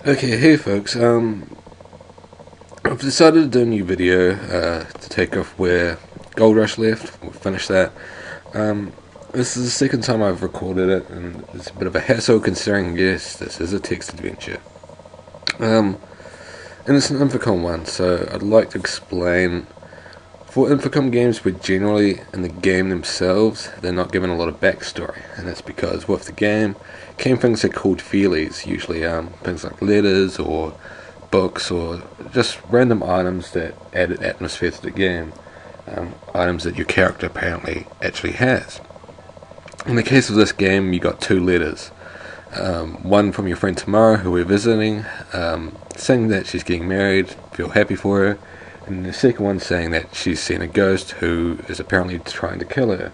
Okay, hey folks, I've decided to do a new video to take off where Gold Rush left. We'll finish that. This is the second time I've recorded it, and it's a bit of a hassle considering, yes, this is a text adventure. And it's an Infocom one, so I'd like to explain. For Infocom games, we're generally, in the game themselves, they're not given a lot of backstory, and that's because with the game came things that are called feelies, usually things like letters or books or just random items that added atmosphere to the game, items that your character apparently actually has. In the case of this game, you got two letters. One from your friend Tamara, who we're visiting, saying that she's getting married, feel happy for her, and the second one saying that she's seen a ghost who is apparently trying to kill her.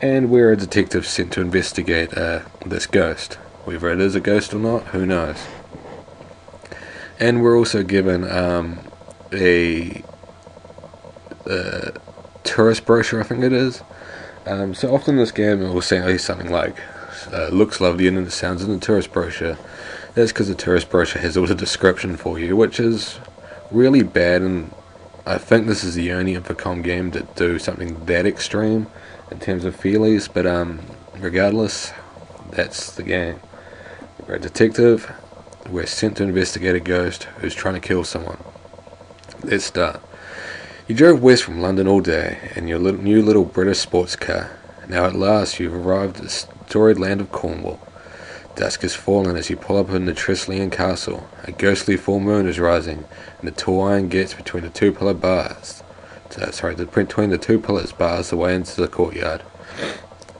And we're a detective sent to investigate this ghost. Whether it is a ghost or not, who knows. And we're also given a tourist brochure, I think it is. So often in this game it will say something like, looks lovely and it sounds in the tourist brochure. That's because the tourist brochure has all the description for you, which is really bad, and I think this is the only Infocom game that do something that extreme in terms of feelies, but regardless, that's the game. We're a detective, we're sent to investigate a ghost who's trying to kill someone. Let's start. You drove west from London all day in your new little British sports car. Now at last you've arrived at the storied land of Cornwall. Dusk has fallen as you pull up in the Tressilian Castle. A ghostly full moon is rising, and the tall iron gates between the two pillar bars. Between the two pillars bars the way into the courtyard.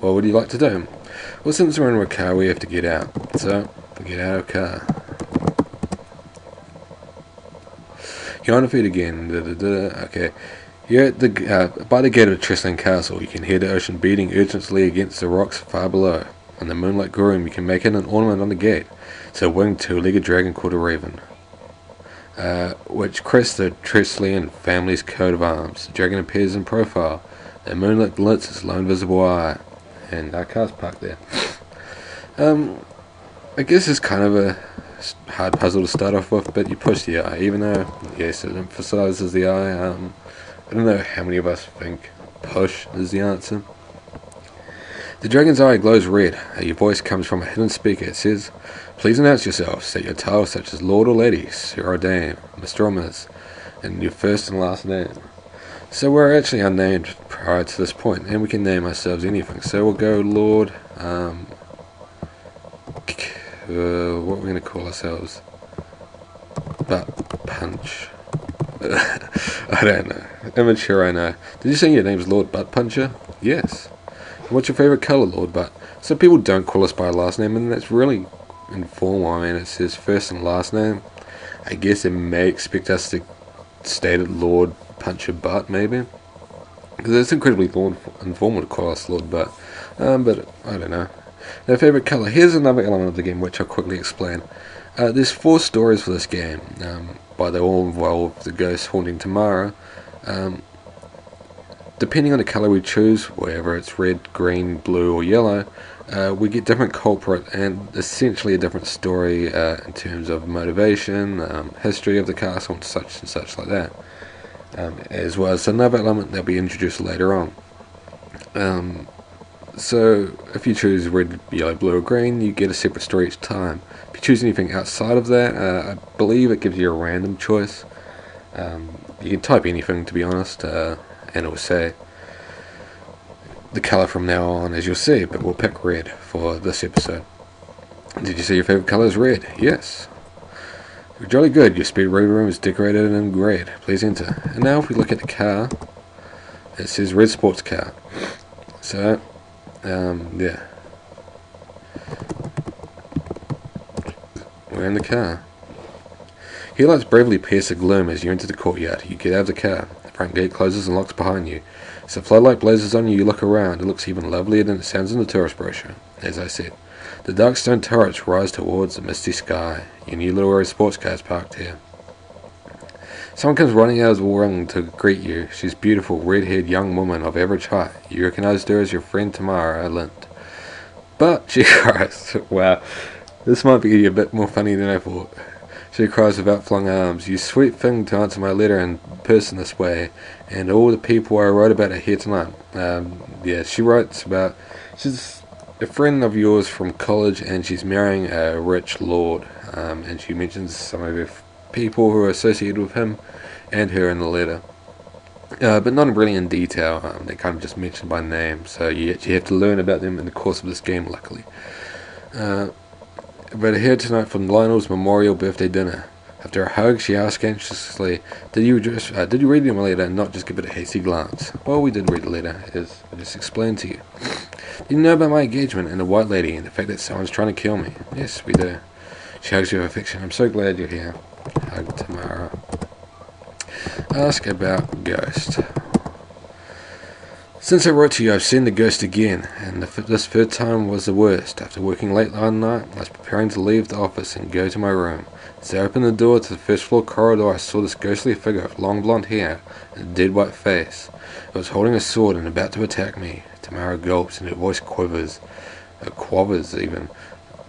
What would you like to do? Well, since we're in a car, we have to get out. So, get out of the car. You're on the feet again. Okay. You're at the by the gate of the Tressilian Castle. You can hear the ocean beating urgently against the rocks far below. In the moonlight gloom, you can make it an ornament on the gate. It's a winged two-legged dragon called a raven, which crests the Tressilian family's coat of arms. The dragon appears in profile. The moonlit glints its lone visible eye. And our car's parked there. I guess it's kind of a hard puzzle to start off with, but you push the eye, even though, yes, it emphasizes the eye. I don't know how many of us think push is the answer. The dragon's eye glows red. Your voice comes from a hidden speaker. It says, "Please announce yourself. State your title, such as Lord or Lady, Sir or Dame, Mr. or Ms, and your first and last name." So we're actually unnamed prior to this point, and we can name ourselves anything. So we'll go Lord, what are we going to call ourselves? Butt Punch. I don't know. Immature, I know. Did you say your name's Lord Butt Puncher? Yes. What's your favourite colour, Lord Butt? So people don't call us by our last name, and that's really informal. I mean, it's his first and last name. I guess they may expect us to state it Lord Puncher Butt, maybe. Because it's incredibly informal to call us Lord Butt. But I don't know. Their favourite colour. Here's another element of the game which I'll quickly explain. There's 4 stories for this game. They all involve the ghost haunting Tamara. Depending on the colour we choose, whether it's red, green, blue or yellow, we get different culprit and essentially a different story in terms of motivation, history of the castle and such like that. As well as another element that'll be introduced later on. So if you choose red, yellow, blue or green, you get a separate story each time. If you choose anything outside of that, I believe it gives you a random choice. You can type anything, to be honest, and it will say the colour from now on, as you'll see, but we'll pick red for this episode. Did you say your favourite colour is red? Yes. Jolly good. Your speed reading room is decorated in red. Please enter. And now if we look at the car, it says red sports car. So, yeah. We're in the car. Headlights bravely pierce the gloom as you enter the courtyard. You get out of the car. The front gate closes and locks behind you. As the floodlight blazes on you, you look around. It looks even lovelier than it sounds in the tourist brochure. As I said, the dark stone turrets rise towards the misty sky. Your new little red sports car is parked here. Someone comes running out of the rung to greet you. She's a beautiful, red-haired young woman of average height. You recognized her as your friend Tamara Lind. But, she cries. Wow, this might be a bit more funny than I thought. She cries with outflung arms. You sweet thing to answer my letter in person this way, and all the people I wrote about are here tonight. Yeah, she writes about... She's a friend of yours from college, and she's marrying a rich lord. And she mentions some of her people who are associated with him and her in the letter. But not really in detail. They kind of just mentioned by name, so you actually have to learn about them in the course of this game, luckily. But here tonight from Lionel's memorial birthday dinner. After a hug, she asked anxiously, did you read my letter and not just give it a hasty glance? Well, we did read the letter, as I just explained to you. Did you know about my engagement and the White Lady and the fact that someone's trying to kill me? Yes, we do. She hugs you with affection. I'm so glad you're here. Hug Tamara. Ask about Ghost. Since I wrote to you, I've seen the ghost again, and this third time was the worst. After working late last night, I was preparing to leave the office and go to my room. As I opened the door to the first floor corridor, I saw this ghostly figure with long blonde hair and a dead white face. It was holding a sword and about to attack me. Tamara gulps and her voice quivers. Quavers even.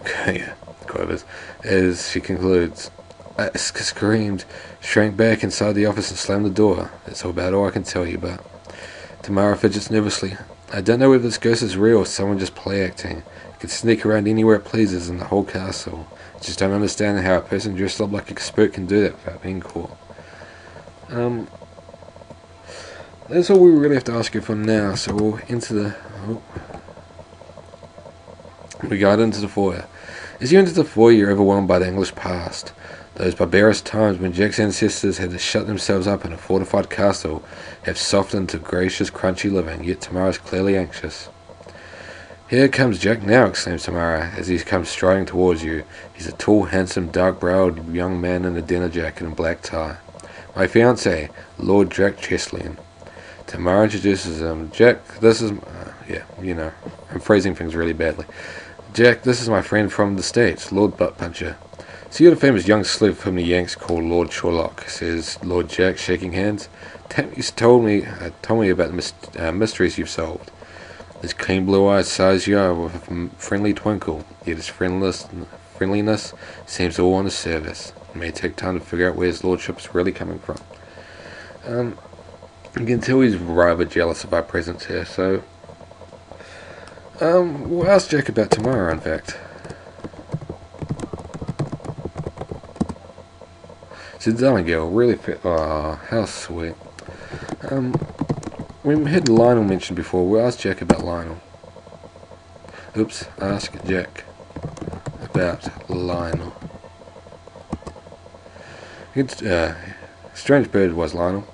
Yeah, quivers. As she concludes. I screamed, shrank back inside the office and slammed the door. That's about all I can tell you, but... Tamara fidgets nervously. I don't know whether this ghost is real or someone just play acting. It can sneak around anywhere it pleases in the whole castle. I just don't understand how a person dressed up like a expert can do that without being caught. That's all we really have to ask you for now, so we'll enter the... We guide into the foyer. As you enter the foyer, you're overwhelmed by the English past. Those barbarous times when Jack's ancestors had to shut themselves up in a fortified castle have softened to gracious, crunchy living, yet Tamara's clearly anxious. Here comes Jack now, exclaims Tamara, as he comes striding towards you. He's a tall, handsome, dark-browed young man in a dinner jacket and black tie. My fiancé, Lord Jack Cheslin. Tamara introduces him. Jack, this is... yeah, you know, I'm phrasing things really badly. Jack, this is my friend from the States, Lord Buttpuncher. So you're the famous young sleuth whom the Yanks call Lord Sherlock, says Lord Jack, shaking hands. Tammy's told me about the mysteries you've solved. His clean blue eyes size you up with a friendly twinkle, yet his friendliness seems all on his service. It may take time to figure out where his lordship's really coming from. You can tell he's rather jealous of our presence here, so... we'll ask Jack about tomorrow, in fact. It's darling girl, really fit. Oh, how sweet. We had Lionel mentioned before. We'll ask Jack about Lionel. Oops, ask Jack about Lionel. Strange bird was Lionel.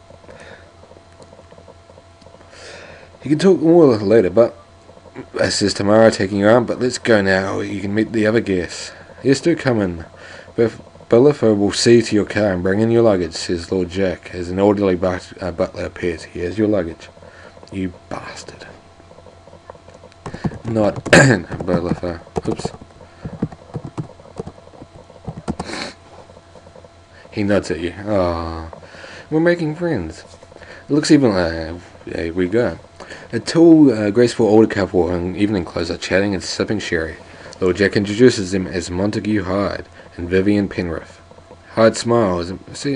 You can talk more later, but... says Tamara, taking your arm, but let's go now. You can meet the other guests. Yes, do come in. Bellifer will see to your car and bring in your luggage, says Lord Jack, as an orderly butler appears. Here's your luggage. You bastard. Not Bellifer. Oops. He nods at you. Ah, we're making friends. It looks even there we go. A tall, graceful older couple in evening clothes are chatting and sipping sherry. Lord Jack introduces them as Montague Hyde and Vivian Penrith. Hyde smiles. See,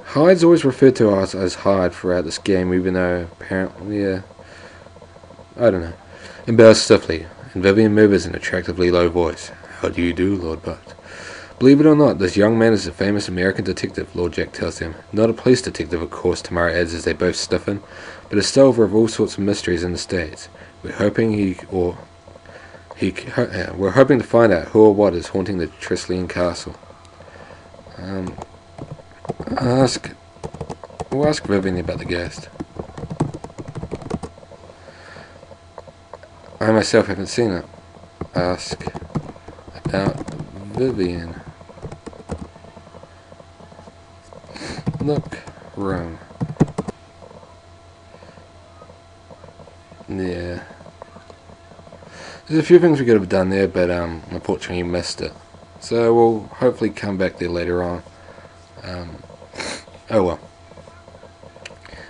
Hyde's always referred to us as Hyde throughout this game, even though apparently, I don't know. And bows stiffly, and Vivian murmurs in an attractively low voice. How do you do, Lord Butt? Believe it or not, this young man is a famous American detective, Lord Jack tells them. Not a police detective, of course, Tamara adds as they both stiffen, but a solver of all sorts of mysteries in the States. We're hoping we're hoping to find out who or what is haunting the Cheslin Castle. We'll ask Vivian about the ghost. I myself haven't seen it. Ask about Vivian. Look, room. Yeah. There's a few things we could have done there, but unfortunately you missed it. So we'll hopefully come back there later on. Oh well.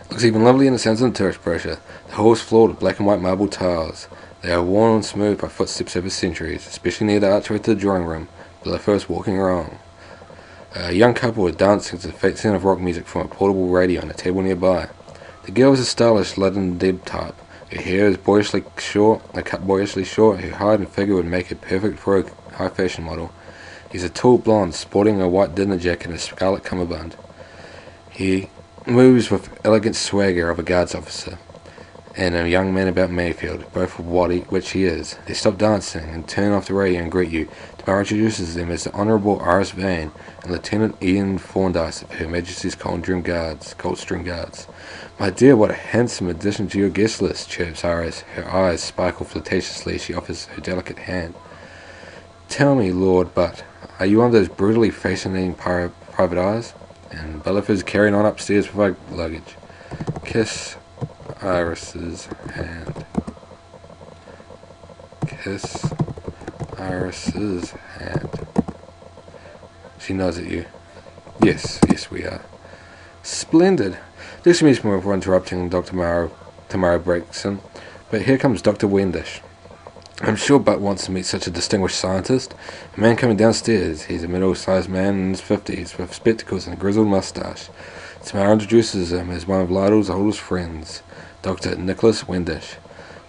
Looks even lovely in the sounds of the tourist brochure. The hall is floored with black and white marble tiles. They are worn and smooth by footsteps over centuries, especially near the archway to the drawing room. but they're first walking wrong. A young couple were dancing to the faint sound of rock music from a portable radio on a table nearby. The girl was a stylish London deb type. Her hair is boyishly short, cut boyishly short. Her height and figure would make her perfect for a high fashion model. He's a tall blonde, sporting a white dinner jacket and a scarlet cummerbund. He moves with elegant swagger of a guards officer and a young man about Mayfield, both which he is. They stop dancing and turn off the radio and greet you. Tamara introduces them as the Honourable Iris Vane and Lieutenant Ian Fordyce of Her Majesty's Coldstream Guards. My dear, what a handsome addition to your guest list, chirps Iris. Her eyes sparkle flirtatiously as she offers her delicate hand. Tell me, Lord Butt, are you one of those brutally fascinating private eyes? And Belliff is carrying on upstairs with our luggage. Kiss Iris's hand. Kiss Iris's hand. She nods at you. Yes, we are. Splendid. This means more for interrupting Dr. Tamara breaks in, but here comes Dr. Wendish. I'm sure Butt wants to meet such a distinguished scientist. A man coming downstairs. He's a middle-sized man in his 50s, with spectacles and a grizzled moustache. Tamara introduces him as one of Lytle's oldest friends, Dr. Nicholas Wendish.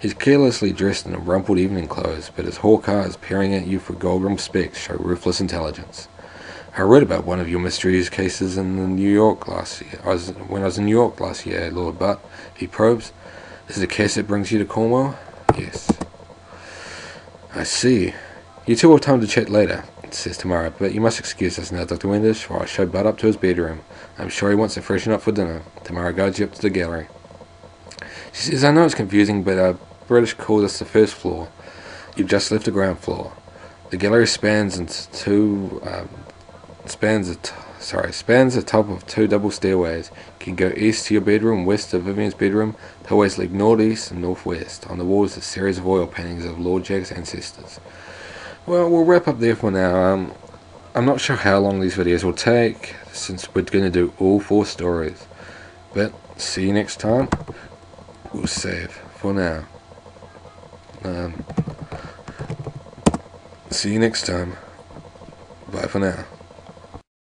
He's carelessly dressed in rumpled evening clothes, but his hawk eyes peering at you through gold-rimmed specs show ruthless intelligence. I read about one of your mysterious cases in New York last year. When I was in New York last year, Lord Butt. He probes. This is the case that brings you to Cornwall? Yes. I see. You two will have time to chat later, says Tamara, but you must excuse us now, Dr. Wendish, while I show Butt up to his bedroom. I'm sure he wants to freshen up for dinner. Tamara guides you up to the gallery. She says, I know it's confusing, but British call this the first floor. You've just left the ground floor. The gallery spans the top of two double stairways. You can go east to your bedroom, west to Vivian's bedroom. The hallways lead northeast and northwest. On the walls, a series of oil paintings of Lord Jack's ancestors. Well, we'll wrap up there for now. I'm not sure how long these videos will take, since we're going to do all 4 stories. But see you next time. We'll save for now. See you next time. Bye for now.